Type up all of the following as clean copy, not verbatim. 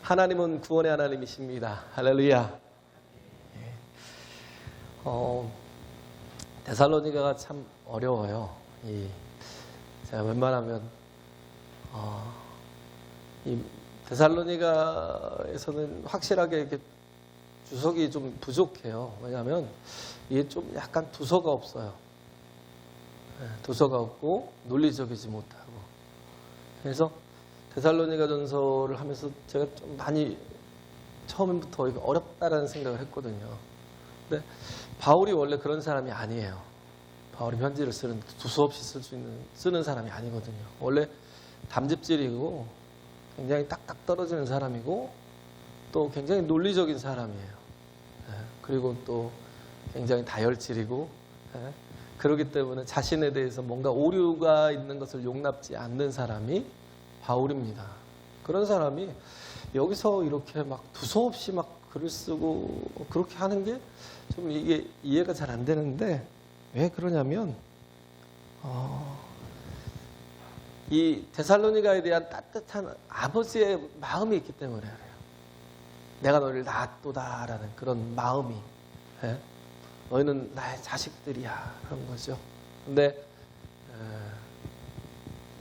하나님은 구원의 하나님이십니다. 할렐루야. 데살로니가가 참 어려워요. 제가 웬만하면 이 데살로니가에서는 확실하게 이렇게 주석이 좀 부족해요. 왜냐하면 이게 좀 약간 두서가 없어요. 두서가 없고 논리적이지 못하고. 그래서 데살로니가 전서를 하면서 제가 좀 많이 처음부터 이거 어렵다라는 생각을 했거든요. 근데 바울이 원래 그런 사람이 아니에요. 바울이 편지를 두서없이 쓰는 사람이 아니거든요. 원래 담즙질이고 굉장히 딱딱 떨어지는 사람이고 또 굉장히 논리적인 사람이에요. 그리고 또 굉장히 다혈질이고 그렇기 때문에 자신에 대해서 뭔가 오류가 있는 것을 용납지 않는 사람이 바울입니다. 그런 사람이 여기서 이렇게 막 두서없이 막 글을 쓰고 그렇게 하는 게 좀 이게 이해가 잘 안 되는데 왜 그러냐면 이 데살로니가에 대한 따뜻한 아버지의 마음이 있기 때문에 그래요. 내가 너를 낳았도다라는 그런 마음이 너희는 나의 자식들이야 그런 거죠. 근데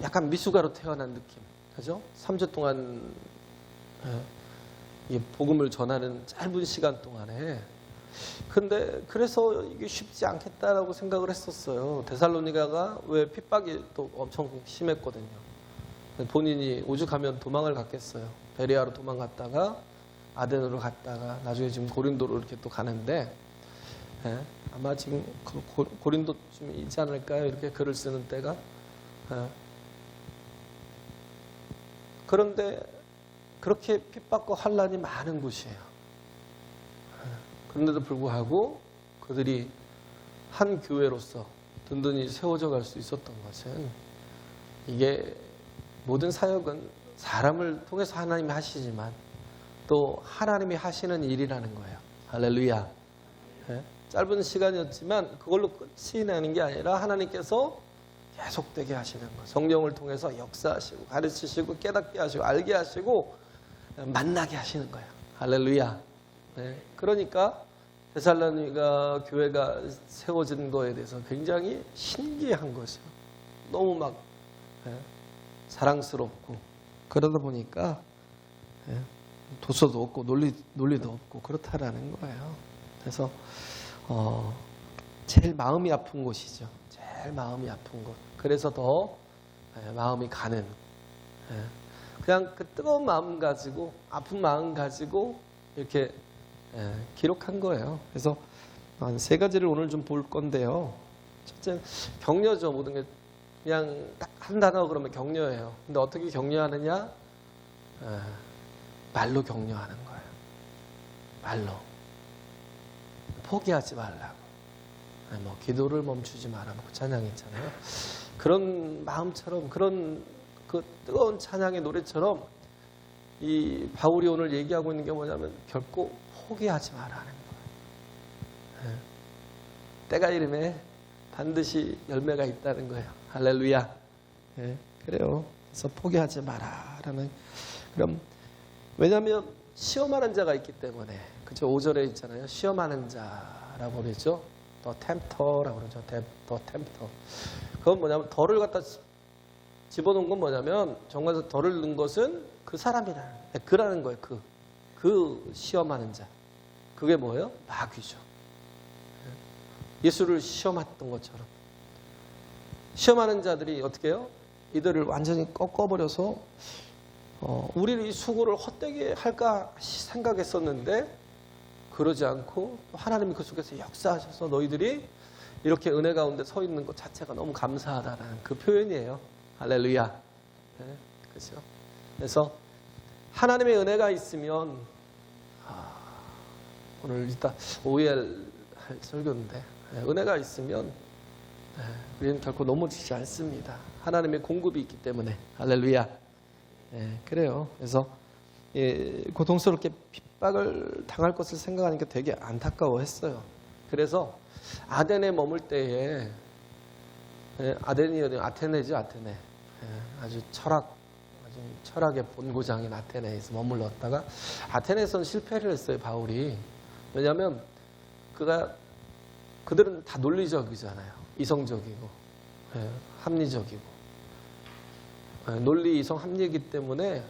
약간 미숙아로 태어난 느낌, 그죠? 3주 동안 복음을 전하는 짧은 시간 동안에. 근데 그래서 이게 쉽지 않겠다라고 생각을 했었어요. 데살로니가가 왜 핍박이 또 엄청 심했거든요. 본인이 오죽하면 도망을 갔겠어요. 베레아로 도망갔다가 아덴으로 갔다가 나중에 지금 고린도로 이렇게 또 가는데 아마 지금 고린도 좀 있지 않을까요? 이렇게 글을 쓰는 때가. 그런데 그렇게 핍박과 환란이 많은 곳이에요. 그런데도 불구하고 그들이 한 교회로서 든든히 세워져 갈 수 있었던 것은 이게 모든 사역은 사람을 통해서 하나님이 하시지만 또 하나님이 하시는 일이라는 거예요. 할렐루야. 짧은 시간이었지만 그걸로 끝이 나는 게 아니라 하나님께서 계속되게 하시는 거예요. 성령을 통해서 역사하시고 가르치시고 깨닫게 하시고 알게 하시고 만나게 하시는 거예요. 할렐루야. 그러니까 데살로니가 교회가 세워진 거에 대해서 굉장히 신기한 거죠. 너무 막 사랑스럽고 그러다 보니까 도서도 없고 논리도 없고 그렇다라는 거예요. 그래서 제일 마음이 아픈 곳이죠. 제일 마음이 아픈 곳. 그래서 더 마음이 가는. 그냥 그 뜨거운 마음 가지고 아픈 마음 가지고 이렇게 기록한 거예요. 그래서 한 세 가지를 오늘 좀 볼 건데요. 첫째, 격려죠. 모든 게 그냥 딱 한 단어 그러면 격려예요. 근데 어떻게 격려하느냐? 말로 격려하는 거예요. 말로. 포기하지 말라고. 뭐 기도를 멈추지 말아놓고 찬양했잖아요. 그런 마음처럼 그런 그 뜨거운 찬양의 노래처럼 이 바울이 오늘 얘기하고 있는 게 뭐냐면 결코 포기하지 말라는 거예요. 때가 이름에 반드시 열매가 있다는 거예요. 할렐루야. 그래요. 그래서 포기하지 마라라는. 그럼 왜냐하면 시험하는 자가 있기 때문에. 그죠? 5절에 있잖아요. 시험하는 자라고 그러죠. 더 템터라고 그러죠. 더 템터. 그건 뭐냐면 덜을 갖다 집어넣은 건 뭐냐면 정말로 덜을 넣은 것은 그 사람이라는 그라는 거예요. 그 시험하는 자. 그게 뭐예요? 마귀죠. 예수를 시험했던 것처럼. 시험하는 자들이 어떻게 해요? 이들을 완전히 꺾어버려서 우리를 이 수고를 헛되게 할까 생각했었는데 그러지 않고 하나님이 그 속에서 역사하셔서 너희들이 이렇게 은혜 가운데 서 있는 것 자체가 너무 감사하다라는 그 표현이에요. 할렐루야. 그렇죠? 그래서 하나님의 은혜가 있으면 오늘 일단 OER 할 설교인데 은혜가 있으면 우리는 결코 넘어지지 않습니다. 하나님의 공급이 있기 때문에. 할렐루야. 그래요. 그래서 고통스럽게 핍박을 당할 것을 생각하니까 되게 안타까워했어요. 그래서 아덴에 머물 때에 아테네죠, 아테네. 아주 철학의 본고장인 아테네에서 머물렀다가 아테네에서는 실패를 했어요, 바울이. 왜냐하면 그들은 다 논리적이잖아요. 이성적이고 합리적이고 논리, 이성, 합리이기 때문에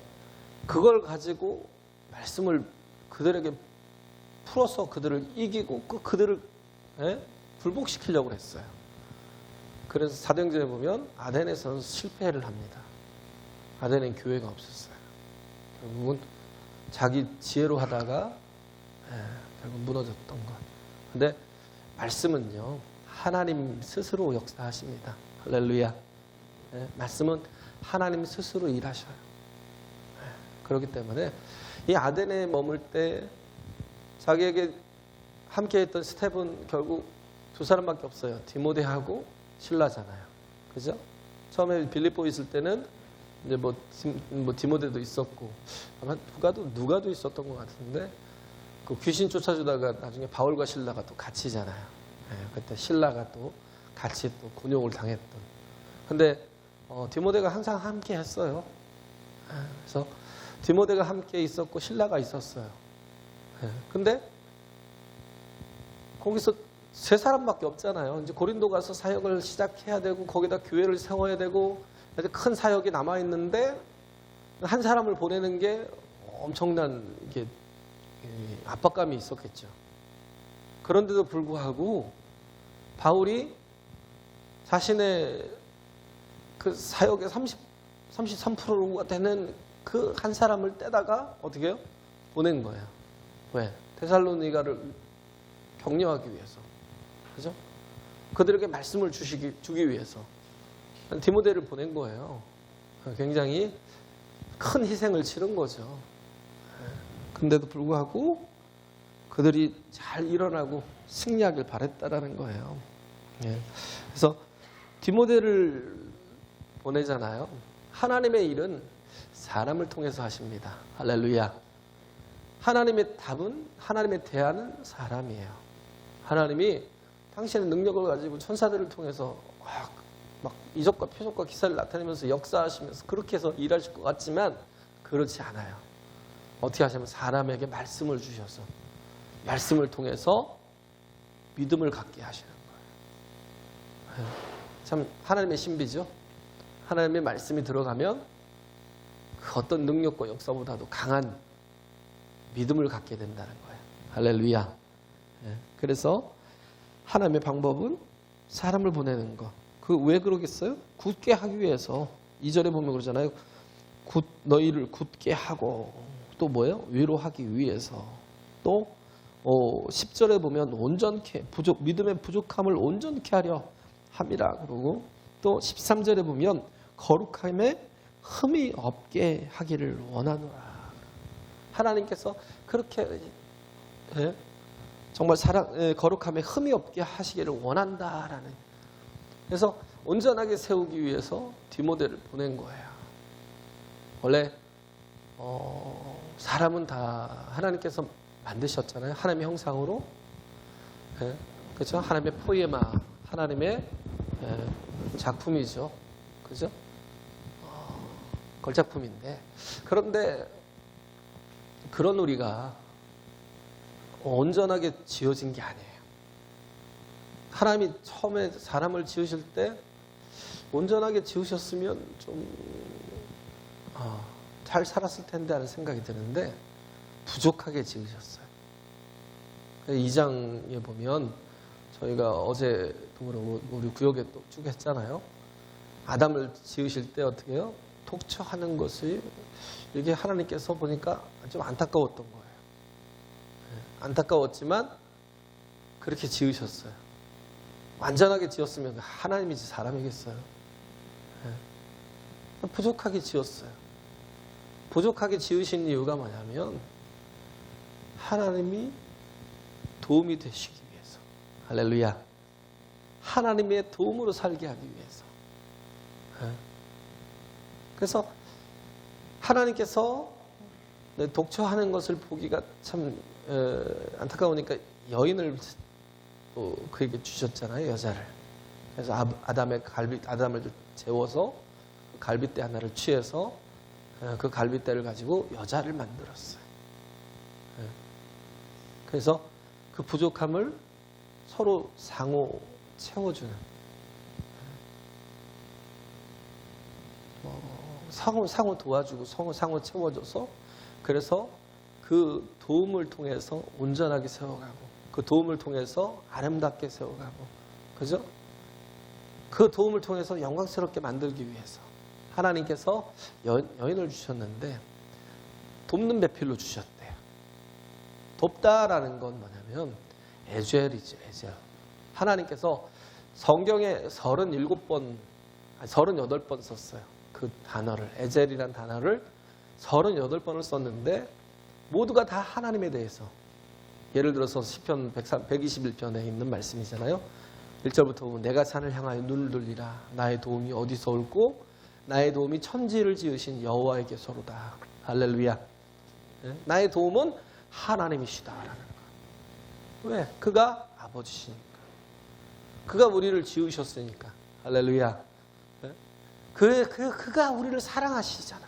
그걸 가지고 말씀을 그들에게 풀어서 그들을 이기고 그들을 불복시키려고 했어요. 그래서 사도행전에 보면 아덴에서는 실패를 합니다. 아덴엔 교회가 없었어요. 결국은 자기 지혜로 하다가 결국 무너졌던 것. 근데 말씀은요, 하나님 스스로 역사하십니다. 할렐루야. 말씀은 하나님 스스로 일하셔요. 그렇기 때문에 이 아덴에 머물 때 자기에게 함께했던 스텝은 결국 두 사람밖에 없어요. 디모데하고 실라잖아요. 그죠? 처음에 빌립보 있을 때는 이제 뭐 디모데도 있었고 아마 누가도 있었던 것 같은데 그 귀신 쫓아주다가 나중에 바울과 실라가 또 같이잖아요. 그때 실라가 또 같이 또 군용을 당했던. 근데 디모데가 항상 함께 했어요. 그래서 디모데가 함께 있었고 실라가 있었어요. 근데 거기서 세 사람밖에 없잖아요. 이제 고린도 가서 사역을 시작해야 되고 거기다 교회를 세워야 되고 큰 사역이 남아 있는데 한 사람을 보내는 게 엄청난 이게 압박감이 있었겠죠. 그런데도 불구하고 바울이 자신의 그 사역의 33%가 되는 그 한 사람을 떼다가 어떻게 해요? 보낸 거예요. 왜? 데살로니가를 격려하기 위해서. 그죠? 그들에게 말씀을 주기 위해서. 디모데를 보낸 거예요. 굉장히 큰 희생을 치른 거죠. 근데도 불구하고 그들이 잘 일어나고 승리하길 바랬다라는 거예요. 그래서 디모데를 보내잖아요. 하나님의 일은 사람을 통해서 하십니다. 할렐루야. 하나님의 답은, 하나님의 대안은 사람이에요. 하나님이 당신의 능력을 가지고 천사들을 통해서 막 이적과 표적과 기사를 나타내면서 역사하시면서 그렇게 해서 일하실 것 같지만 그렇지 않아요. 어떻게 하시면 사람에게 말씀을 주셔서 말씀을 통해서 믿음을 갖게 하시는 거예요. 참 하나님의 신비죠. 하나님의 말씀이 들어가면 그 어떤 능력과 역사보다도 강한 믿음을 갖게 된다는 거예요. 할렐루야. 그래서 하나님의 방법은 사람을 보내는 것. 그 왜 그러겠어요? 굳게 하기 위해서. 2절에 보면 그러잖아요. 너희를 굳게 하고 또 뭐예요? 위로하기 위해서. 또 10절에 보면 온전케 믿음의 부족함을 온전케 하려 함이라 그러고 또 13절에 보면 거룩함에 흠이 없게 하기를 원하노라. 하나님께서 그렇게 정말 거룩함에 흠이 없게 하시기를 원한다라는. 그래서 온전하게 세우기 위해서 디모데를 보낸 거예요. 원래 사람은 다 하나님께서 만드셨잖아요. 하나님의 형상으로. 그렇죠? 하나님의 포에마, 하나님의 작품이죠. 그죠? 걸작품인데. 그런데 그런 우리가 온전하게 지어진 게 아니에요. 하나님이 처음에 사람을 지으실 때 온전하게 지으셨으면 좀 잘 살았을 텐데 하는 생각이 드는데 부족하게 지으셨어요. 2장에 보면 저희가 어제 우리 구역에 또 쭉 했잖아요. 아담을 지으실 때 어떻게 해요? 독처하는 것이 이게 하나님께서 보니까 좀 안타까웠던 거예요. 안타까웠지만 그렇게 지으셨어요. 완전하게 지었으면 하나님이지 사람이겠어요. 부족하게 지었어요. 부족하게 지으신 이유가 뭐냐면 하나님이 도움이 되시기 위해서. 할렐루야. 하나님의 도움으로 살게 하기 위해서. 그래서 하나님께서 독처하는 것을 보기가 참 안타까우니까 여인을 또 그에게 주셨잖아요, 여자를. 그래서 아담을 재워서 갈빗대 하나를 취해서 그 갈빗대를 가지고 여자를 만들었어요. 그래서 그 부족함을 서로 상호 채워주는, 상호 도와주고 상호 채워줘서, 그래서 그 도움을 통해서 온전하게 세워가고, 그 도움을 통해서 아름답게 세워가고, 그죠? 그 도움을 통해서 영광스럽게 만들기 위해서 하나님께서 여인을 주셨는데 돕는 배필로 주셨대요. 돕다라는 건 뭐냐면 에젤이죠, 에젤. 하나님께서 성경에 38번 썼어요. 그 단어를, 에젤이란 단어를 38번을 썼는데 모두가 다 하나님에 대해서. 예를 들어서 시편 121편에 있는 말씀이잖아요. 1절부터 보면 내가 산을 향하여 눈을 돌리라. 나의 도움이 어디서 올고 나의 도움이 천지를 지으신 여호와에게서로다. 할렐루야. 나의 도움은 하나님이시다라는 거. 왜? 그가 아버지시니까. 그가 우리를 지으셨으니까. 할렐루야. 그가 우리를 사랑하시잖아요.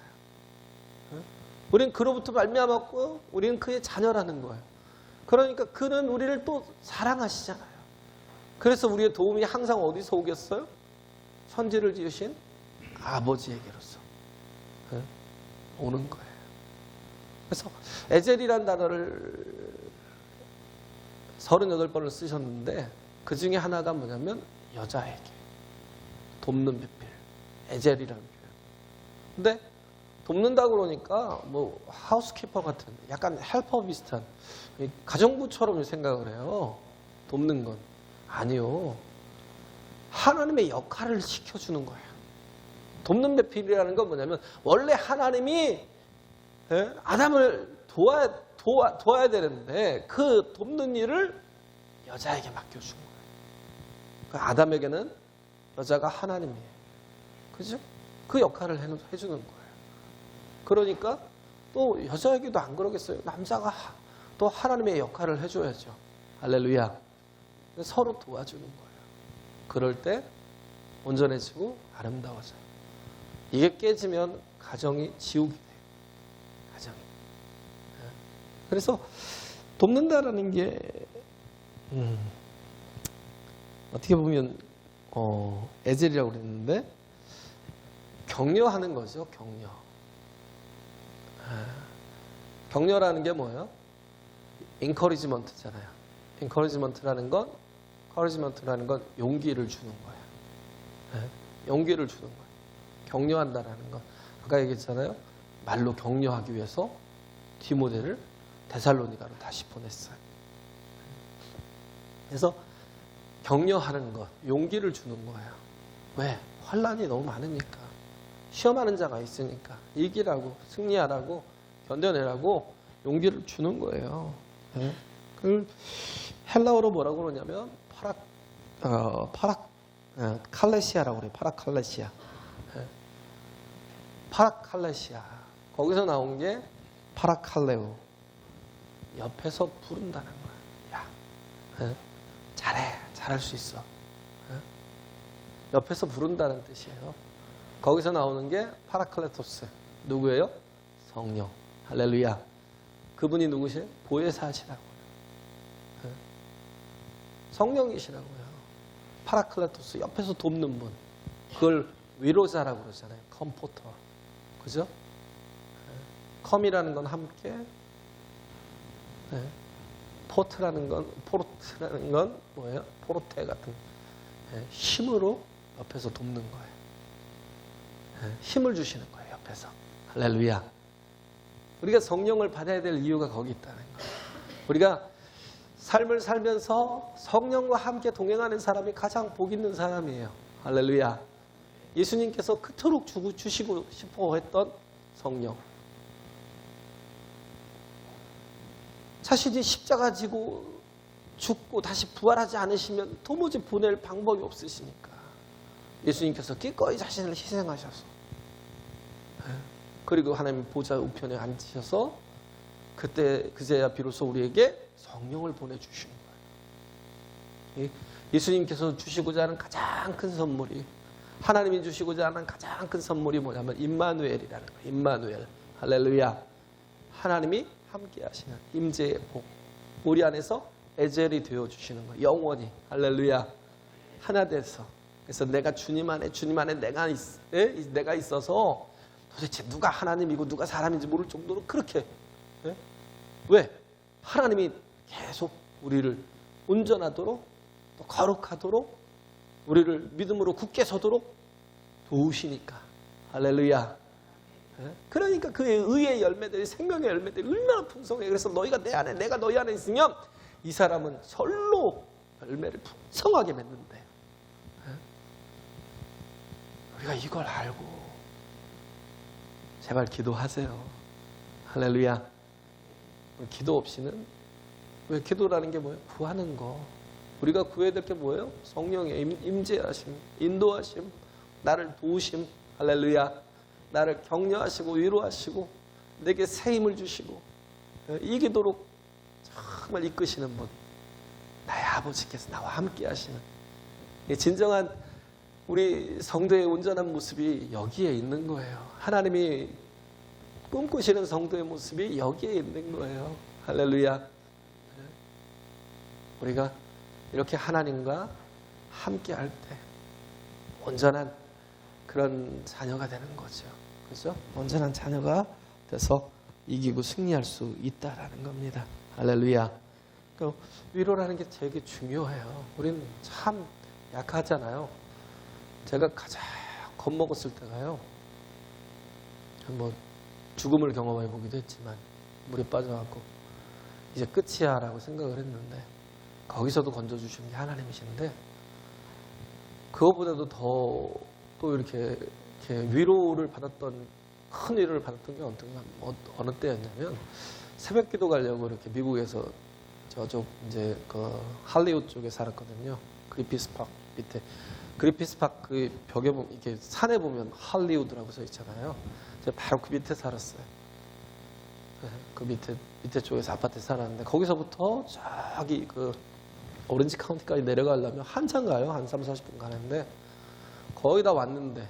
우리는 그로부터 말미암았고 우리는 그의 자녀라는 거예요. 그러니까 그는 우리를 또 사랑하시잖아요. 그래서 우리의 도움이 항상 어디서 오겠어요? 천지를 지으신 아버지에게로서 오는 거예요. 그래서 에젤이라는 단어를 38번을 쓰셨는데 그 중에 하나가 뭐냐면 여자에게 돕는 배필, 에젤이라는 표현. 근데 돕는다 그러니까 뭐 하우스키퍼 같은 약간 헬퍼 비슷한 가정부처럼 생각을 해요. 돕는 건 아니요. 하나님의 역할을 시켜주는 거예요. 돕는 배필이라는 건 뭐냐면 원래 하나님이 아담을 도와야 되는데 그 돕는 일을 여자에게 맡겨준 거예요. 그 아담에게는 여자가 하나님이에요. 그죠? 그 역할을 해주는 거예요. 그러니까 또 여자에게도 안 그러겠어요. 남자가 또 하나님의 역할을 해줘야죠. 할렐루야. 서로 도와주는 거예요. 그럴 때 온전해지고 아름다워져요. 이게 깨지면 가정이 지옥이 돼요. 가정이. 그래서 돕는다라는 게 어떻게 보면 에젤이라고 그랬는데 격려하는 거죠. 격려. 격려라는 게 뭐예요? 인커리지먼트잖아요. 인커리지먼트라는 건 용기를 주는 거예요. 용기를 주는 거예요. 격려한다라는 건 아까 얘기했잖아요. 말로 격려하기 위해서 디모데를 데살로니가로 다시 보냈어요. 그래서 격려하는 것, 용기를 주는 거예요. 왜? 환란이 너무 많으니까. 시험하는 자가 있으니까 이기라고, 승리하라고, 견뎌내라고 용기를 주는 거예요. 그걸 헬라어로 뭐라고 그러냐면 칼레시아라고 그래요. 파라칼레시아. 거기서 나온 게 파라칼레오. 옆에서 부른다는 거야. 야, 잘해. 잘할 수 있어. 옆에서 부른다는 뜻이에요. 거기서 나오는 게 파라클레토스. 누구예요? 성령. 할렐루야. 그분이 누구세요? 보혜사시라고요. 성령이시라고요. 파라클레토스. 옆에서 돕는 분. 그걸 위로자라고 그러잖아요. 컴포터. 그죠? 컴이라는 건 함께, 포트라는 건 뭐예요? 포르테 같은 힘으로 옆에서 돕는 거예요. 힘을 주시는 거예요. 옆에서. 할렐루야. 우리가 성령을 받아야 될 이유가 거기 있다는 거예요. 우리가 삶을 살면서 성령과 함께 동행하는 사람이 가장 복 있는 사람이에요. 할렐루야. 예수님께서 그토록 주시고 싶어 했던 성령. 자신이 십자가 지고 죽고 다시 부활하지 않으시면 도무지 보낼 방법이 없으시니까 예수님께서 기꺼이 자신을 희생하셔서 그리고 하나님 보좌 우편에 앉으셔서 그때 그제야 비로소 우리에게 성령을 보내주시는 거예요. 예수님께서 주시고자 하는 가장 큰 선물이, 하나님이 주시고자 하는 가장 큰 선물이 뭐냐면 임마누엘이라는 거예요. 임마누엘. 할렐루야. 하나님이 함께 하시는 임재의 복, 우리 안에서 에젤이 되어주시는 거예요. 영원히. 할렐루야. 하나 돼서. 그래서 내가 주님 안에 내가 있어서 도대체 누가 하나님이고 누가 사람인지 모를 정도로 그렇게. 왜? 하나님이 계속 우리를 온전하도록 또 거룩하도록 우리를 믿음으로 굳게 서도록 도우시니까. 할렐루야. 그러니까 그의 의의 열매들이, 생명의 열매들이 얼마나 풍성해. 그래서 너희가 내 안에, 내가 너희 안에 있으면 이 사람은 절로 열매를 풍성하게 맺는데, 우리가 이걸 알고 제발 기도하세요. 할렐루야. 기도 없이는, 왜 기도라는 게 뭐예요? 구하는 거. 우리가 구해야 될 게 뭐예요? 성령의 임재하심, 인도하심, 나를 도우심. 할렐루야. 나를 격려하시고 위로하시고 내게 새 힘을 주시고 이기도록 정말 이끄시는 분, 나의 아버지께서 나와 함께 하시는, 진정한 우리 성도의 온전한 모습이 여기에 있는 거예요. 하나님이 꿈꾸시는 성도의 모습이 여기에 있는 거예요. 할렐루야. 우리가 이렇게 하나님과 함께 할 때 온전한 그런 자녀가 되는 거죠. 그렇죠? 온전한 자녀가 돼서 이기고 승리할 수 있다라는 겁니다. 할렐루야. 그러니까 위로라는 게 되게 중요해요. 우리는 참 약하잖아요. 제가 가장 겁먹었을 때가요, 뭐 죽음을 경험해 보기도 했지만 물에 빠져갖고 이제 끝이야 라고 생각을 했는데, 거기서도 건져주시는 게 하나님이신데, 그거보다도 더 또 이렇게 위로를 받았던, 큰 위로를 받았던 게 어느 때였냐면, 새벽 기도 가려고 이렇게 미국에서 저쪽 이제 그 할리우드 쪽에 살았거든요. 그리피스 파크 밑에. 그리피스 파크 그 벽에 보면, 이렇게 산에 보면 할리우드라고 써 있잖아요. 제가 바로 그 밑에 살았어요. 그 밑에 쪽에서 아파트에 살았는데, 거기서부터 저기 그 오렌지 카운티까지 내려가려면 한참 가요. 한 30-40분 가는데, 거의 다 왔는데,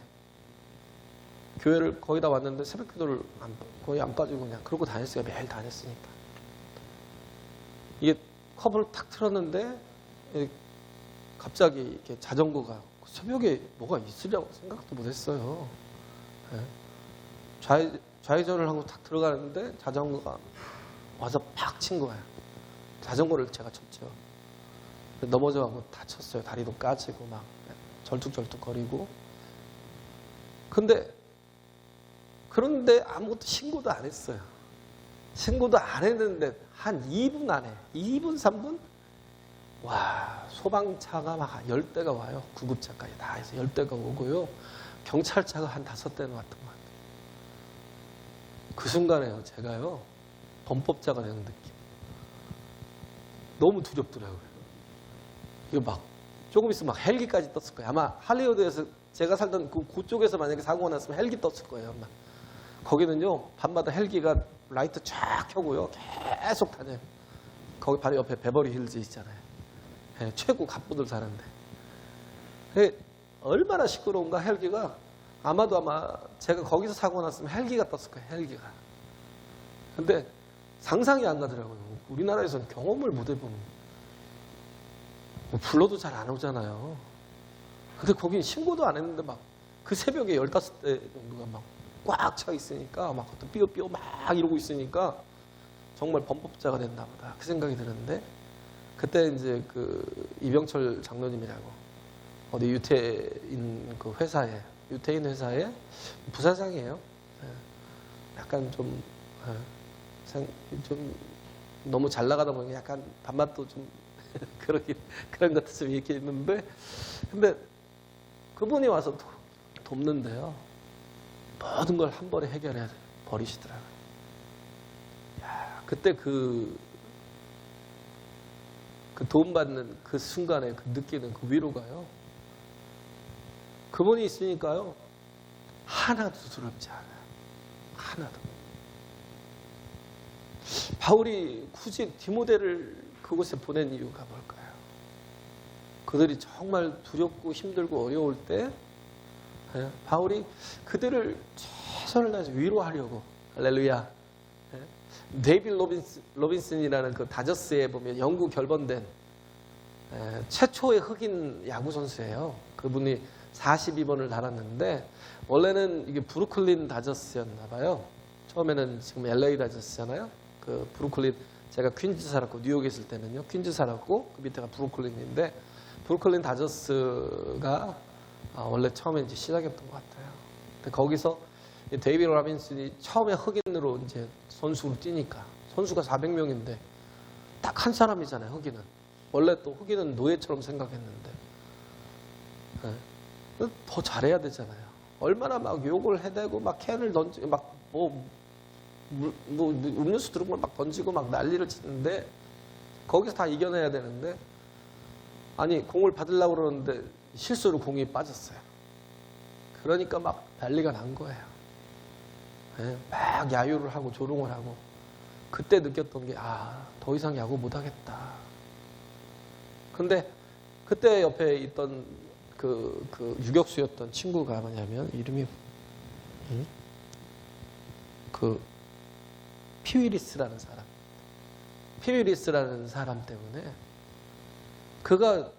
교회를 거의 다 왔는데 새벽 기도를 거의 안 빠지고 그냥 그러고 다녔어요. 매일 다녔으니까. 이게 컵을 탁 틀었는데 갑자기 이렇게 자전거가, 새벽에 뭐가 있으려고 생각도 못했어요. 좌회전을 하고 탁 들어가는데 자전거가 와서 팍 친 거예요. 자전거를 제가 쳤죠. 넘어져가고 다쳤어요. 다리도 까지고 막 절뚝절뚝거리고. 그런데 아무것도 신고도 안 했어요. 신고도 안 했는데 한 2분 안에, 2분, 3분? 와, 소방차가 막 10대가 와요. 구급차까지 다 해서 10대가 오고요. 경찰차가 한 5대는 왔던 것 같아요. 그 순간에요, 제가요, 범법자가 되는 느낌. 너무 두렵더라고요. 이거 막, 조금 있으면 막 헬기까지 떴을 거예요. 아마 할리우드에서 제가 살던 그쪽에서 만약에 사고가 났으면 헬기 떴을 거예요. 아마. 거기는요, 밤마다 헬기가 라이트 쫙 켜고요, 계속 다녀요. 거기 바로 옆에 베버리 힐즈 있잖아요. 네, 최고 갑부들 사는데. 얼마나 시끄러운가, 헬기가. 아마 제가 거기서 사고 났으면 헬기가 떴을 거예요, 헬기가. 근데 상상이 안 가더라고요. 우리나라에서는 경험을 못 해보면. 불러도 잘 안 오잖아요. 근데 거긴 신고도 안 했는데 막 그 새벽에 15대 정도가 막 꽉 차 있으니까 막 삐어삐어 막 이러고 있으니까 정말 범법자가 됐나 보다, 그 생각이 드는데, 그때 이제 그 이병철 장로님이라고 어디 유태인 그 회사에, 유태인 회사에 부사장이에요. 약간 좀 너무 잘 나가다 보니까 약간 밥맛도 좀 그런 것도 좀 이렇게 있는데, 근데 그분이 와서 돕는데요, 모든 걸 한 번에 해결해 버리시더라고요. 야, 그때 그 그 도움받는 그 순간에 그 느끼는 그 위로가요. 그분이 있으니까요. 하나도 두렵지 않아요. 하나도. 바울이 굳이 디모데를 그곳에 보낸 이유가 뭘까요? 그들이 정말 두렵고 힘들고 어려울 때 바울이 그들을 최선을 다해서 위로하려고. 할렐루야. 데이빗 로빈슨이라는 그 다저스에 보면 영구 결번된 최초의 흑인 야구 선수예요. 그분이 42번을 달았는데 원래는 이게 브루클린 다저스였나 봐요. 처음에는 지금 LA 다저스잖아요. 그 브루클린, 제가 퀸즈 살았고 뉴욕에 있을 때는요. 퀸즈 살았고 그 밑에가 브루클린인데 브루클린 다저스가 원래 처음에 이제 시작했던 것 같아요. 근데 거기서 데이빗 로빈슨이 처음에 흑인으로 이제 선수로 뛰니까 선수가 400명인데 딱 한 사람이잖아요. 흑인은 원래 또 흑인은 노예처럼 생각했는데 더 잘해야 되잖아요. 얼마나 막 욕을 해대고 막 캔을 던지고 막 음료수 들은 걸 막 던지고 막 난리를 치는데 거기서 다 이겨내야 되는데 아니 공을 받으려고 그러는데 실수로 공이 빠졌어요. 그러니까 막 난리가 난 거예요. 막 야유를 하고 조롱을 하고 그때 느꼈던 게 더 이상 야구 못하겠다. 근데 그때 옆에 있던 그 유격수였던 친구가 뭐냐면 이름이 그 피윌리스라는 사람. 피윌리스라는 사람 때문에 그가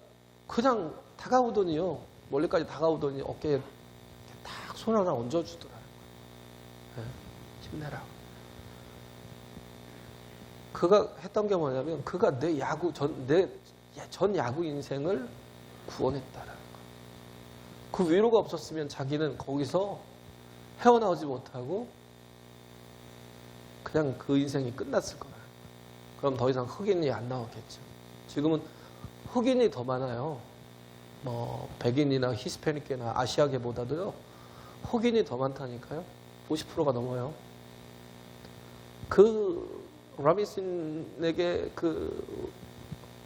그냥 다가오더니요. 멀리까지 다가오더니 어깨에 딱 손 하나 얹어주더라고요. 힘내라고. 그가 했던 게 뭐냐면 그가 내 전 야구 인생을 구원했다라는 거예요. 그 위로가 없었으면 자기는 거기서 헤어나오지 못하고 그냥 그 인생이 끝났을 거예요. 그럼 더 이상 흑인이 안 나오겠죠. 지금은 흑인이 더 많아요. 뭐 백인이나 히스패닉계나 아시아계보다도요. 흑인이 더 많다니까요. 50%가 넘어요. 그 라빈슨에게 그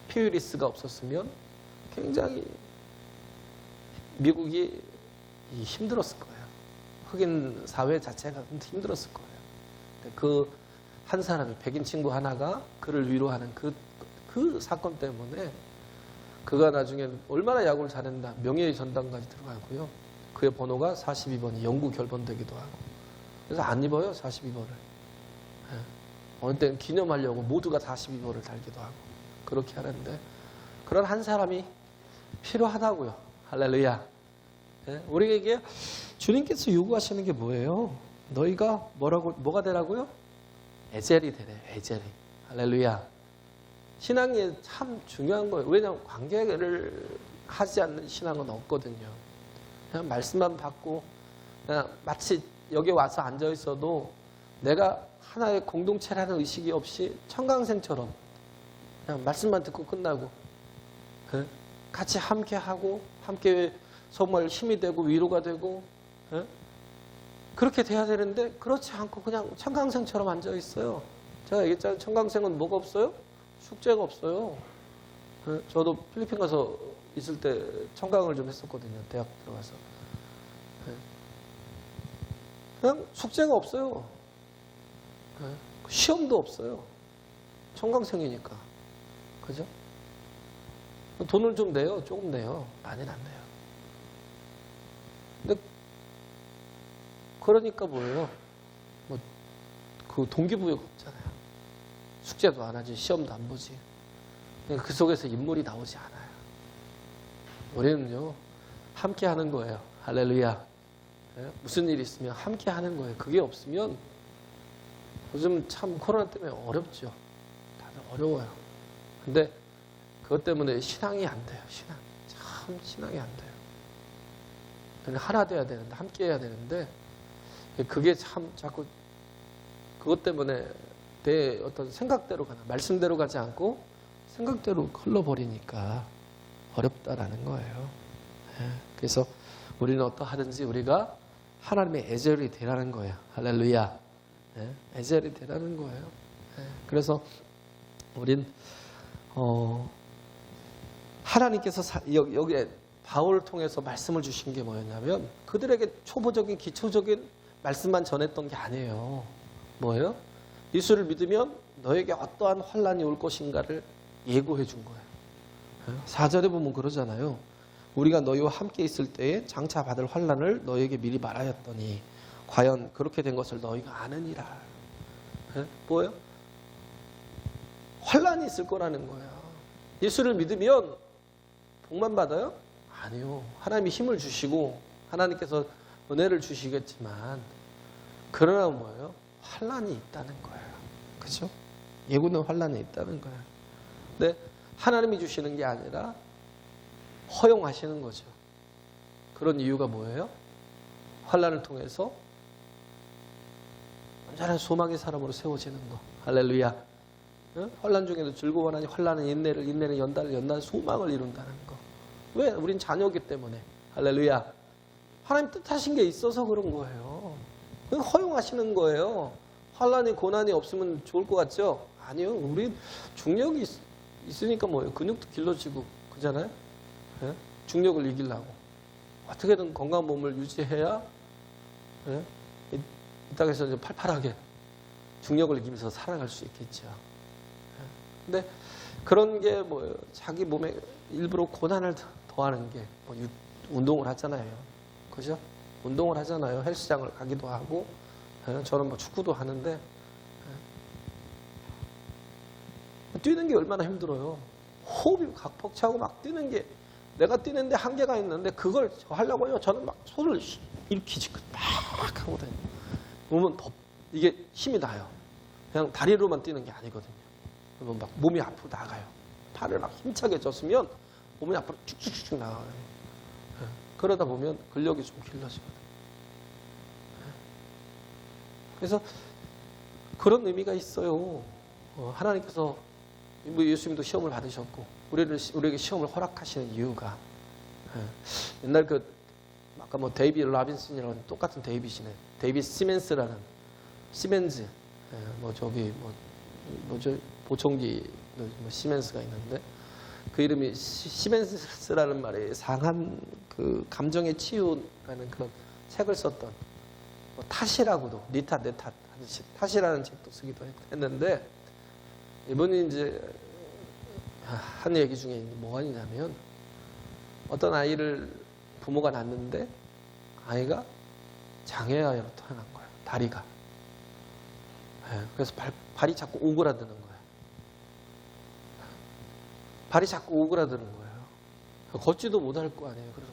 피윌리스가 없었으면 굉장히 미국이 힘들었을 거예요. 흑인 사회 자체가 힘들었을 거예요. 그 한 사람이 백인 친구 하나가 그를 위로하는 그 사건 때문에 그가 나중에 얼마나 야구를 잘했나 명예의 전당까지 들어가고요. 그의 번호가 42번이 영구 결번되기도 하고 그래서 안 입어요 42번을. 어느 때는 기념하려고 모두가 42번을 달기도 하고 그렇게 하는데 그런 한 사람이 필요하다고요. 할렐루야. 우리에게 주님께서 요구하시는 게 뭐예요? 너희가 뭐가 되라고요? 에젤이 되래. 에젤이. 할렐루야. 신앙이 참 중요한 거예요. 왜냐하면 관계를 하지 않는 신앙은 없거든요. 그냥 말씀만 받고 그냥 마치 여기 와서 앉아 있어도 내가 하나의 공동체라는 의식이 없이 청강생처럼 그냥 말씀만 듣고 끝나고 같이 함께하고 함께 정말 힘이 되고 위로가 되고 그렇게 돼야 되는데 그렇지 않고 그냥 청강생처럼 앉아 있어요. 제가 얘기했잖아요. 청강생은 뭐가 없어요? 숙제가 없어요. 저도 필리핀 가서 있을 때 청강을 좀 했었거든요. 대학 들어가서. 그냥 숙제가 없어요. 시험도 없어요. 청강생이니까. 그죠? 돈을 좀 내요. 조금 내요. 많이는 안 내요. 근데 그러니까 뭐예요? 그 동기부여가 없잖아요. 숙제도 안 하지, 시험도 안 보지. 그 속에서 인물이 나오지 않아요. 우리는요, 함께 하는 거예요. 할렐루야. 무슨 일이 있으면 함께 하는 거예요. 그게 없으면 요즘 참 코로나 때문에 어렵죠. 다들 어려워요. 근데 그것 때문에 신앙이 안 돼요. 참 신앙이 안 돼요. 그러니까 하나 돼야 되는데, 함께 해야 되는데, 그게 참 자꾸 그것 때문에 내 어떤 생각대로 가나, 말씀대로 가지 않고 생각대로 흘러버리니까 어렵다라는 거예요. 그래서 우리는 어떠하든지 우리가 하나님의 에젤이 되라는 거예요. 할렐루야. 에젤이 되라는 거예요. 그래서 우린 하나님께서 여기에 바울을 통해서 말씀을 주신 게 뭐였냐면 그들에게 초보적인 기초적인 말씀만 전했던 게 아니에요. 뭐예요? 예수를 믿으면 너에게 어떠한 환란이 올 것인가를 예고해 준 거예요. 4절에 보면 그러잖아요. 우리가 너희와 함께 있을 때에 장차 받을 환란을 너희에게 미리 말하였더니 과연 그렇게 된 것을 너희가 아느니라. 뭐예요? 환란이 있을 거라는 거예요. 예수를 믿으면 복만 받아요? 아니요. 하나님이 힘을 주시고 하나님께서 은혜를 주시겠지만 그러나 뭐예요? 환란이 있다는 거예요. 그죠? 예고는 환란이 있다는 거예요. 근데 하나님이 주시는 게 아니라 허용하시는 거죠. 그런 이유가 뭐예요? 환란을 통해서 완전한 소망의 사람으로 세워지는 거. 할렐루야. 환란 중에도 즐거워하니 환란은 인내를, 인내는 연단을, 연단은 소망을 이룬다는 거. 왜? 우린 자녀이기 때문에. 할렐루야. 하나님 뜻하신 게 있어서 그런 거예요. 허용하시는 거예요. 환란이 고난이 없으면 좋을 것 같죠? 아니요. 우리 중력이 있으니까 뭐예요? 근육도 길러지고 그잖아요. 예? 중력을 이기려고 어떻게든 건강한 몸을 유지해야 예? 이 땅에서 이제 팔팔하게 중력을 이기면서 살아갈 수 있겠죠. 예? 근데 그런 게 뭐예요? 자기 몸에 일부러 고난을 더하는 게 뭐 운동을 하잖아요. 그죠? 운동을 하잖아요. 헬스장을 가기도 하고 예? 저는 뭐 축구도 하는데 예? 뛰는 게 얼마나 힘들어요. 호흡이 벅차고 막 뛰는 게 내가 뛰는데 한계가 있는데 그걸 하려고요. 저는 막 손을 이렇게 쥐고 막 하고 다녀요. 보면 이게 힘이 나요. 그냥 다리로만 뛰는 게 아니거든요. 그러면 막 몸이 앞으로 나가요. 팔을 막 힘차게 줬으면 몸이 앞으로 쭉쭉쭉 나가요. 네. 그러다 보면 근력이 좀 길러지거든요. 네. 그래서 그런 의미가 있어요. 하나님께서 예수님도 시험을 받으셨고 우리에게 시험을 허락하시는 이유가 옛날 아까 뭐 데이비 라빈슨이라는 똑같은 데이빗이네. 데이빗 시멘스라는 시멘즈 뭐 저기 뭐죠 보청기 뭐 시멘스가 있는데 그 이름이 시멘스라는 말이 상한 그 감정의 치유라는 그런 책을 썼던 뭐 탓이라고도 네 탓 내 탓 하듯이 탓이라는 책도 쓰기도 했는데 이분이 이제 한 얘기 중에 뭐가 있냐면 어떤 아이를 부모가 낳는데 아이가 장애아로 태어난 거예요. 다리가. 그래서 발이 자꾸 오그라드는 거예요. 발이 자꾸 오그라드는 거예요. 걷지도 못할 거 아니에요. 그래서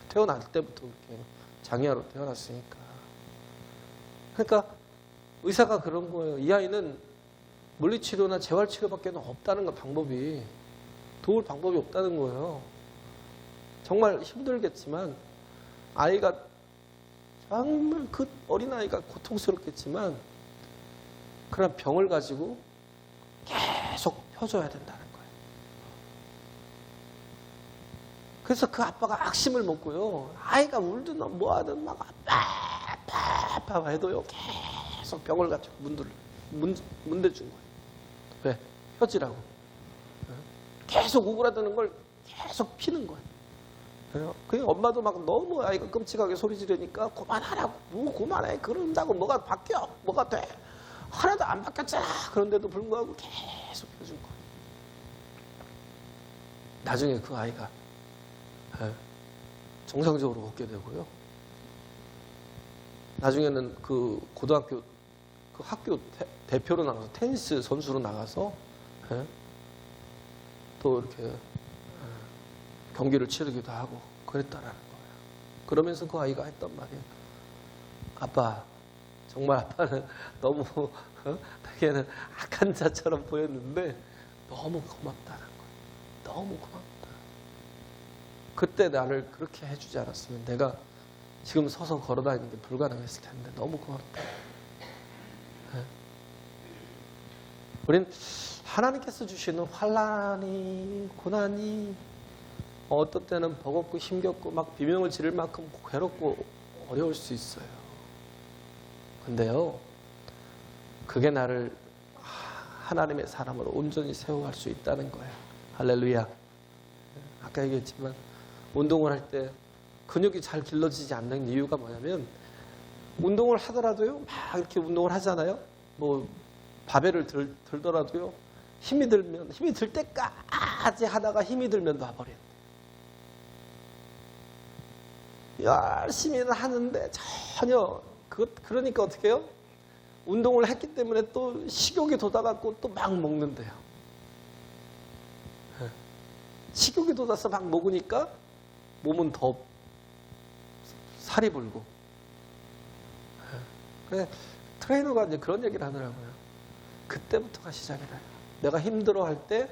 태어날 때부터 그렇게 장애아로 태어났으니까. 그러니까 의사가 그런 거예요. 이 아이는 물리치료나 재활치료밖에 없다는 거 방법이 도울 방법이 없다는 거예요. 정말 힘들겠지만 아이가 정말 그 어린아이가 고통스럽겠지만 그런 병을 가지고 계속 펴줘야 된다는 거예요. 그래서 그 아빠가 악심을 먹고요. 아이가 울든 뭐하든 막 아빠 해도요. 계속 병을 가지고 문대준 거예요. 왜? 펴지라고. 계속 오그라드는 걸 계속 피는 거예요. 그 엄마도 막 너무 아이가 끔찍하게 소리 지르니까 그만하라고. 뭐 그만해. 그런다고 뭐가 바뀌어. 뭐가 돼. 하나도 안 바뀌었잖아. 그런데도 불구하고 계속 펴준 거예요. 나중에 그 아이가 정상적으로 걷게 되고요. 나중에는 그 고등학교 그 학교 대표로 나가서 테니스 선수로 나가서 또 이렇게 경기를 치르기도 하고 그랬다라는 거예요. 그러면서 그 아이가 했던 말이 아빠 정말 아빠는 너무 되게는 악한 자처럼 보였는데 너무 고맙다는 거예요. 너무 고맙다. 그때 나를 그렇게 해주지 않았으면 내가 지금 서서 걸어다니는 게 불가능했을 텐데 너무 고맙다. 우린 하나님께서 주시는 환란이 고난이 어떤 때는 버겁고 힘겹고 막 비명을 지를 만큼 괴롭고 어려울 수 있어요. 근데요 그게 나를 하나님의 사람으로 온전히 세워갈 수 있다는 거예요. 할렐루야. 아까 얘기했지만 운동을 할 때 근육이 잘 길러지지 않는 이유가 뭐냐면 운동을 하더라도요. 막 이렇게 운동을 하잖아요. 뭐 바벨을 들더라도요. 힘이 들 때까지 하다가 힘이 들면 놔버려요. 열심히는 하는데 전혀 그러니까 어떻게 해요? 운동을 했기 때문에 또 식욕이 돋아갖고 또 막 먹는데요. 식욕이 돋아서 막 먹으니까 몸은 더 살이 불고. 트레이너가 이제 그런 얘기를 하더라고요. 그때부터가 시작이다. 내가 힘들어할 때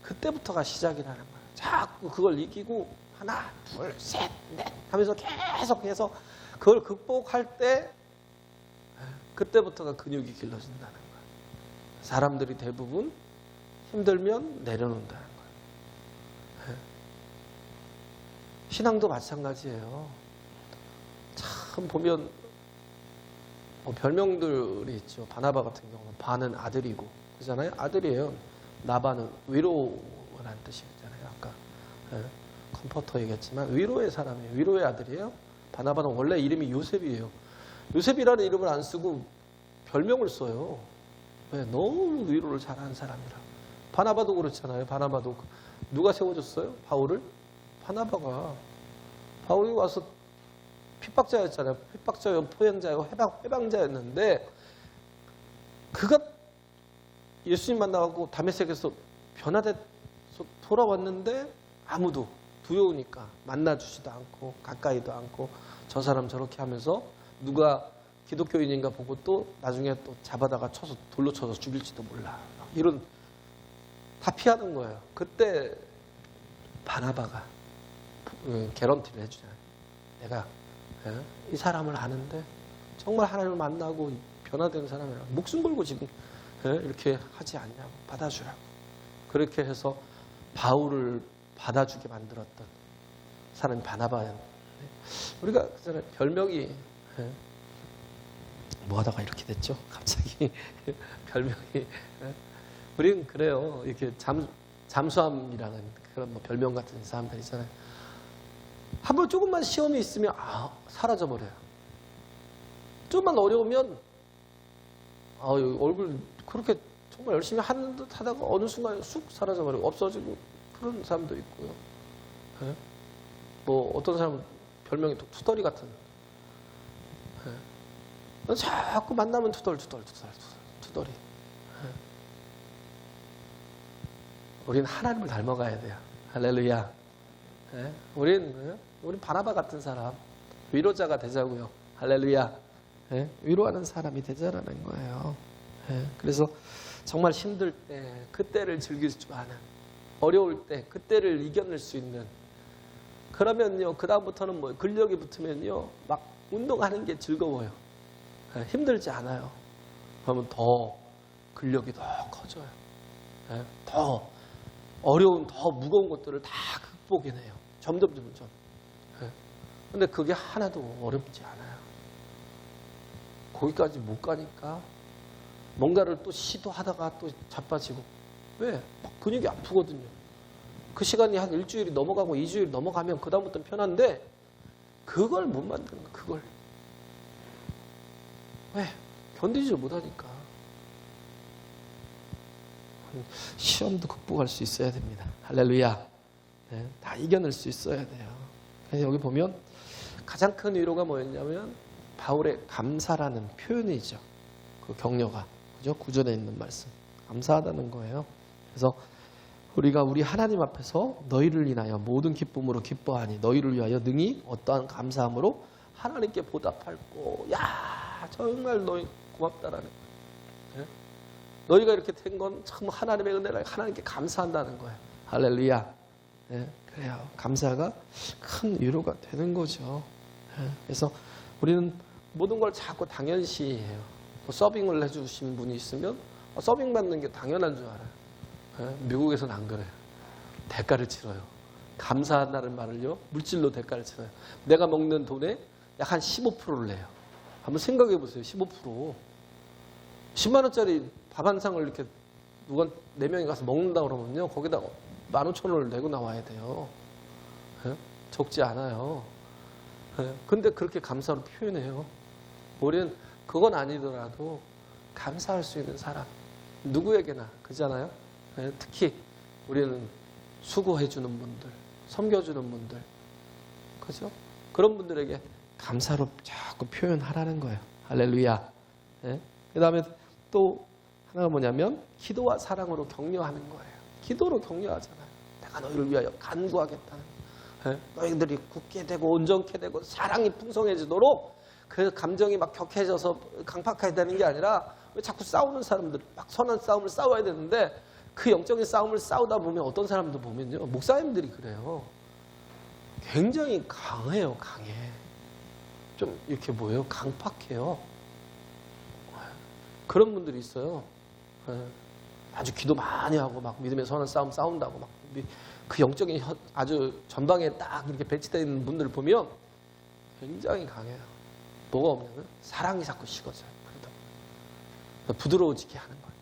그때부터가 시작이라는 거예요. 자꾸 그걸 이기고 하나, 둘, 셋, 넷 하면서 계속해서 그걸 극복할 때 그때부터가 근육이 길러진다는 거예요. 사람들이 대부분 힘들면 내려놓는다는 거예요. 신앙도 마찬가지예요. 참 보면 뭐 별명들이 있죠. 바나바 같은 경우는 바는 아들이고 그잖아요. 아들이에요. 나바는 위로라는 뜻이잖아요. 아까 컴포터 얘기했지만 위로의 사람이에요. 위로의 아들이에요. 바나바는 원래 이름이 요셉이에요. 요셉이라는 이름을 안 쓰고 별명을 써요. 왜? 너무 위로를 잘하는 사람이라. 바나바도 그렇잖아요. 바나바도 누가 세워줬어요? 바울을? 바나바가. 바울이 와서 핍박자였잖아요. 핍박자요, 포행자요, 해방자였는데 그가 예수님 만나고 다메섹에서 변화돼서 돌아왔는데 아무도 두려우니까 만나주지도 않고 가까이도 않고 저 사람 저렇게 하면서 누가 기독교인인가 보고 또 나중에 또 잡아다가 쳐서 돌로 쳐서 죽일지도 몰라. 이런 다 피하는 거예요. 그때 바나바가 개런티를 해주잖아요. 내가 이 사람을 아는데 정말 하나님을 만나고 변화된 사람이라 목숨 걸고 지금 이렇게 하지 않냐고 받아주라고. 그렇게 해서 바울을 받아주게 만들었던 사람이 바나바였는데 우리가 그 전에 별명이 뭐 하다가 이렇게 됐죠? 갑자기 별명이 우리는 그래요. 이렇게 잠수함이라는 그런 뭐 별명 같은 사람들 있잖아요. 한번 조금만 시험이 있으면 사라져버려요. 조금만 어려우면 얼굴 그렇게 정말 열심히 하는 듯 하다가 어느 순간 쑥 사라져버리고 없어지고 그런 사람도 있고요. 뭐 어떤 사람은 별명이 또 투덜이 같은. 자꾸 만나면 투덜이. 우리는 하나님을 닮아가야 돼요. 할렐루야. 우린 바나바 같은 사람, 위로자가 되자고요. 할렐루야. 위로하는 사람이 되자라는 거예요. 그래서 정말 힘들 때 그때를 즐길 줄 아는, 어려울 때 그때를 이겨낼 수 있는. 그러면요, 그 다음부터는 뭐 근력이 붙으면요, 막 운동하는 게 즐거워요. 힘들지 않아요. 그러면 더 근력이 더 커져요. 더 어려운, 더 무거운 것들을 다 극복해내요. 점점. 근데 그게 하나도 어렵지 않아요. 거기까지 못 가니까 뭔가를 또 시도하다가 또 자빠지고. 왜? 막 근육이 아프거든요. 그 시간이 한 일주일이 넘어가고 2주일이 넘어가면 그 다음부터는 편한데 그걸 못 만드는 거야. 그걸. 왜? 견디지 못하니까. 시험도 극복할 수 있어야 됩니다. 할렐루야. 다 이겨낼 수 있어야 돼요. 그래서 여기 보면 가장 큰 위로가 뭐였냐면 바울의 감사라는 표현이죠. 그 격려가. 그죠? 구절에 있는 말씀. 감사하다는 거예요. 그래서 우리가 우리 하나님 앞에서 너희를 인하여 모든 기쁨으로 기뻐하니 너희를 위하여 능히 어떠한 감사함으로 하나님께 보답할 야, 정말 너희 고맙다라는 거예요. 너희가 이렇게 된 건 참 하나님의 은혜라 하나님께 감사한다는 거예요. 할렐루야. 그래요. 감사가 큰 위로가 되는 거죠. 그래서 우리는 모든 걸 자꾸 당연시해요. 뭐 서빙을 해주신 분이 있으면 서빙 받는 게 당연한 줄 알아요. 미국에서는 안 그래요. 대가를 치러요. 감사한다는 말을요, 물질로 대가를 치러요. 내가 먹는 돈에 약 한 15%를 내요. 한번 생각해 보세요. 15%. 10만 원짜리 밥 한 상을 이렇게 누가 4명이 가서 먹는다 그러면요, 거기다 15,000원을 내고 나와야 돼요. 예? 적지 않아요. 예? 근데 그렇게 감사로 표현해요. 우리는 그건 아니더라도 감사할 수 있는 사람, 누구에게나 그잖아요. 예? 특히 우리는 수고해주는 분들, 섬겨주는 분들, 그죠? 그런 분들에게 감사로 자꾸 표현하라는 거예요. 할렐루야. 예? 그 다음에 또 하나가 뭐냐면 기도와 사랑으로 격려하는 거예요. 기도로 격려하잖아요. 내가 너희를 위하여 간구하겠다는. 예? 너희들이 굳게 되고 온전케 되고 사랑이 풍성해지도록 그 감정이 막 격해져서 강팍해야 되는 게 아니라 왜 자꾸 싸우는 사람들 막 선한 싸움을 싸워야 되는데 그 영적인 싸움을 싸우다 보면 어떤 사람들 보면요. 목사님들이 그래요. 굉장히 강해요. 강해. 좀 이렇게 뭐예요? 강팍해요. 그런 분들이 있어요. 아주 기도 많이 하고 막 믿음의 선한 싸움 싸운다고 막 그 영적인 아주 전방에 딱 이렇게 배치되어 있는 분들을 보면 굉장히 강해요. 뭐가 없냐면 사랑이 자꾸 식어져요. 그러다 부드러워지게 하는 거예요.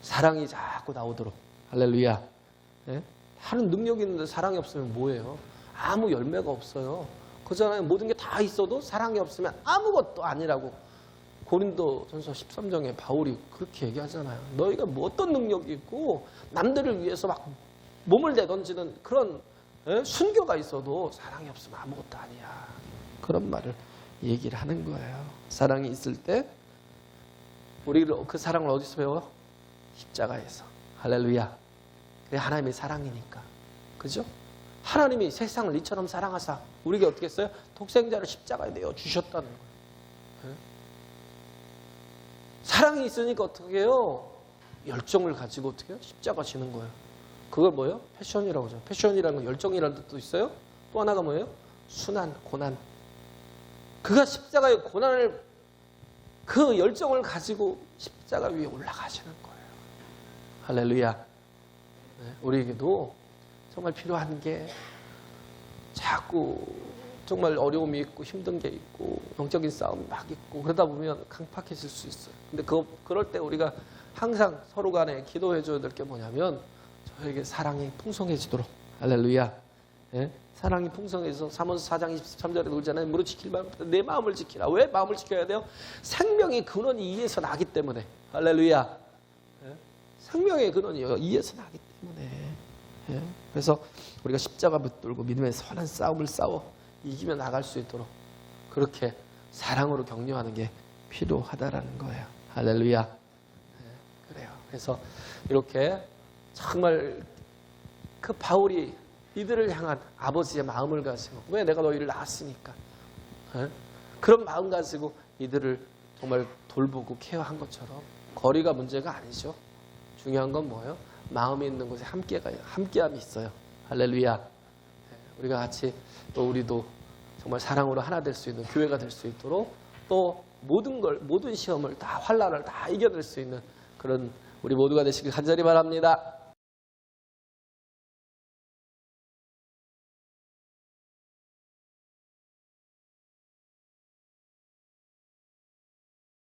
사랑이 자꾸 나오도록. 할렐루야. 예? 하는 능력이 있는데 사랑이 없으면 뭐예요? 아무 열매가 없어요. 그잖아요. 모든 게 다 있어도 사랑이 없으면 아무것도 아니라고. 고린도전서 13장에 바울이 그렇게 얘기하잖아요. 너희가 뭐 어떤 능력이 있고 남들을 위해서 막 몸을 내던지는 그런 순교가 있어도 사랑이 없으면 아무것도 아니야. 그런 말을 얘기를 하는 거예요. 사랑이 있을 때 우리를 그 사랑을 어디서 배워요? 십자가에서. 할렐루야. 그게 하나님의 사랑이니까. 그죠? 하나님이 세상을 이처럼 사랑하사 우리에게 어떻게 했어요? 독생자를 십자가에 내어 주셨다는 거예요. 사랑이 있으니까 어떻게 해요? 열정을 가지고 어떻게 해요? 십자가 지는 거예요. 그걸 뭐예요? 패션이라고 하죠. 패션이라는 건 열정이라는 뜻도 있어요. 또 하나가 뭐예요? 순환, 고난. 그가 십자가의 고난을 그 열정을 가지고 십자가 위에 올라가시는 거예요. 할렐루야. 네, 우리에게도 정말 필요한 게 자꾸 정말 어려움이 있고 힘든 게 있고 영적인 싸움이 막 있고 그러다 보면 강팍해질 수 있어요. 근데 그럴 때 우리가 항상 서로 간에 기도해 줘야 될 게 뭐냐면 저에게 사랑이 풍성해지도록. 할렐루야. 예? 사랑이 풍성해서 사모서 4장 23절에 놀잖아요. 무릇 지킬 마음 내 마음을 지키라. 왜 마음을 지켜야 돼요? 생명의 근원이 이에서 나기 때문에. 할렐루야. 예? 생명의 근원이 이에서 나기 때문에. 예? 그래서 우리가 십자가 붙들고 믿음의 선한 싸움을 싸워 이기며 나갈 수 있도록 그렇게 사랑으로 격려하는 게 필요하다라는 거예요. 할렐루야. 예, 그래요. 그래서 이렇게 정말 그 바울이 이들을 향한 아버지의 마음을 가지고 왜 내가 너희를 낳았으니까 예? 그런 마음 가지고 이들을 정말 돌보고 케어한 것처럼 거리가 문제가 아니죠. 중요한 건 뭐예요? 마음이 있는 곳에 함께함이 있어요. 할렐루야. 예, 우리가 같이 또 우리도 정말 사랑으로 하나 될 수 있는 교회가 될 수 있도록 또 모든 시험을 다 환난을 다 이겨낼 수 있는 그런 우리 모두가 되시길 간절히 바랍니다.